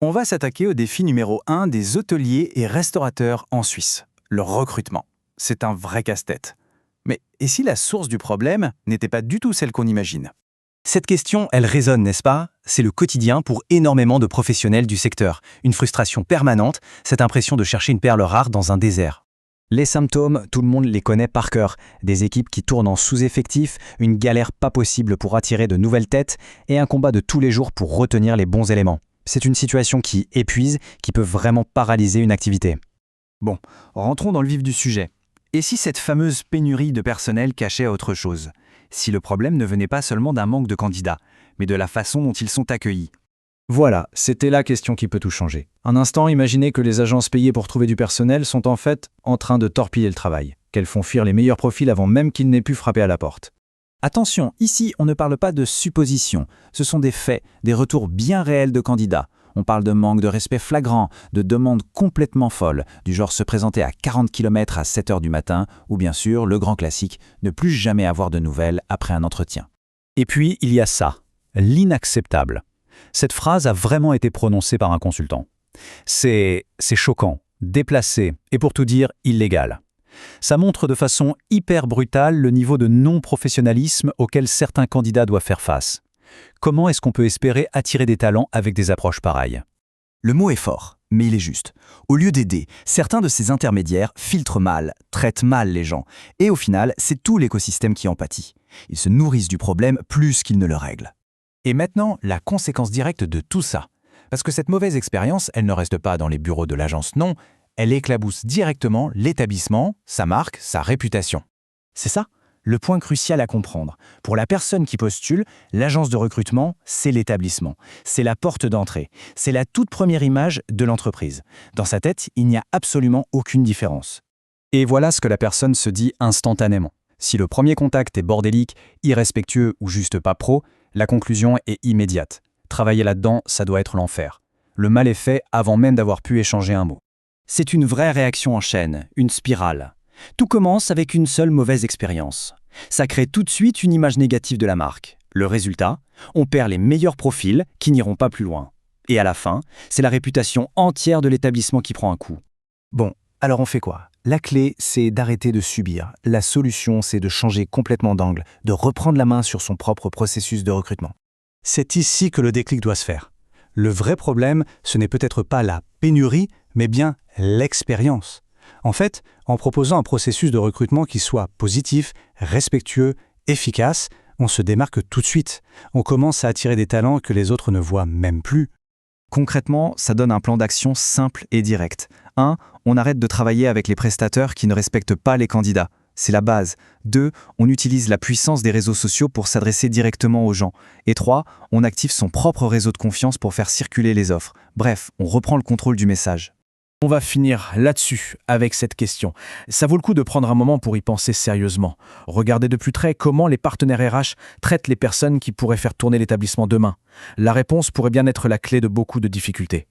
On va s'attaquer au défi numéro 1 des hôteliers et restaurateurs en Suisse, le recrutement. C'est un vrai casse-tête. Mais et si la source du problème n'était pas du tout celle qu'on imagine? Cette question, elle résonne, n'est-ce pas? C'est le quotidien pour énormément de professionnels du secteur. Une frustration permanente, cette impression de chercher une perle rare dans un désert. Les symptômes, tout le monde les connaît par cœur. Des équipes qui tournent en sous-effectif, une galère pas possible pour attirer de nouvelles têtes et un combat de tous les jours pour retenir les bons éléments. C'est une situation qui épuise, qui peut vraiment paralyser une activité. Bon, rentrons dans le vif du sujet. Et si cette fameuse pénurie de personnel cachait autre chose? Si le problème ne venait pas seulement d'un manque de candidats, mais de la façon dont ils sont accueillis? Voilà, c'était la question qui peut tout changer. Un instant, imaginez que les agences payées pour trouver du personnel sont en fait en train de torpiller le travail, qu'elles font fuir les meilleurs profils avant même qu'ils n'aient pu frapper à la porte. Attention, ici on ne parle pas de suppositions, ce sont des faits, des retours bien réels de candidats. On parle de manque de respect flagrant, de demandes complètement folles, du genre se présenter à 40 km à 7 heures du matin, ou bien sûr, le grand classique, ne plus jamais avoir de nouvelles après un entretien. Et puis, il y a ça, l'inacceptable. Cette phrase a vraiment été prononcée par un consultant. C'est choquant, déplacé et pour tout dire, illégal. Ça montre de façon hyper brutale le niveau de non-professionnalisme auquel certains candidats doivent faire face. Comment est-ce qu'on peut espérer attirer des talents avec des approches pareilles? Le mot est fort, mais il est juste. Au lieu d'aider, certains de ces intermédiaires filtrent mal, traitent mal les gens. Et au final, c'est tout l'écosystème qui en pâtit. Ils se nourrissent du problème plus qu'ils ne le règlent. Et maintenant, la conséquence directe de tout ça. Parce que cette mauvaise expérience, elle ne reste pas dans les bureaux de l'agence, non. Elle éclabousse directement l'établissement, sa marque, sa réputation. C'est ça, le point crucial à comprendre. Pour la personne qui postule, l'agence de recrutement, c'est l'établissement. C'est la porte d'entrée. C'est la toute première image de l'entreprise. Dans sa tête, il n'y a absolument aucune différence. Et voilà ce que la personne se dit instantanément. Si le premier contact est bordélique, irrespectueux ou juste pas pro, la conclusion est immédiate. Travailler là-dedans, ça doit être l'enfer. Le mal est fait avant même d'avoir pu échanger un mot. C'est une vraie réaction en chaîne, une spirale. Tout commence avec une seule mauvaise expérience. Ça crée tout de suite une image négative de la marque. Le résultat, on perd les meilleurs profils qui n'iront pas plus loin. Et à la fin, c'est la réputation entière de l'établissement qui prend un coup. Bon, alors on fait quoi? La clé, c'est d'arrêter de subir. La solution, c'est de changer complètement d'angle, de reprendre la main sur son propre processus de recrutement. C'est ici que le déclic doit se faire. Le vrai problème, ce n'est peut-être pas la pénurie, mais bien l'expérience. En fait, en proposant un processus de recrutement qui soit positif, respectueux, efficace, on se démarque tout de suite. On commence à attirer des talents que les autres ne voient même plus. Concrètement, ça donne un plan d'action simple et direct. 1. On arrête de travailler avec les prestateurs qui ne respectent pas les candidats. C'est la base. 2. On utilise la puissance des réseaux sociaux pour s'adresser directement aux gens. Et 3. On active son propre réseau de confiance pour faire circuler les offres. Bref, on reprend le contrôle du message. On va finir là-dessus avec cette question. Ça vaut le coup de prendre un moment pour y penser sérieusement. Regardez de plus près comment les partenaires RH traitent les personnes qui pourraient faire tourner l'établissement demain. La réponse pourrait bien être la clé de beaucoup de difficultés.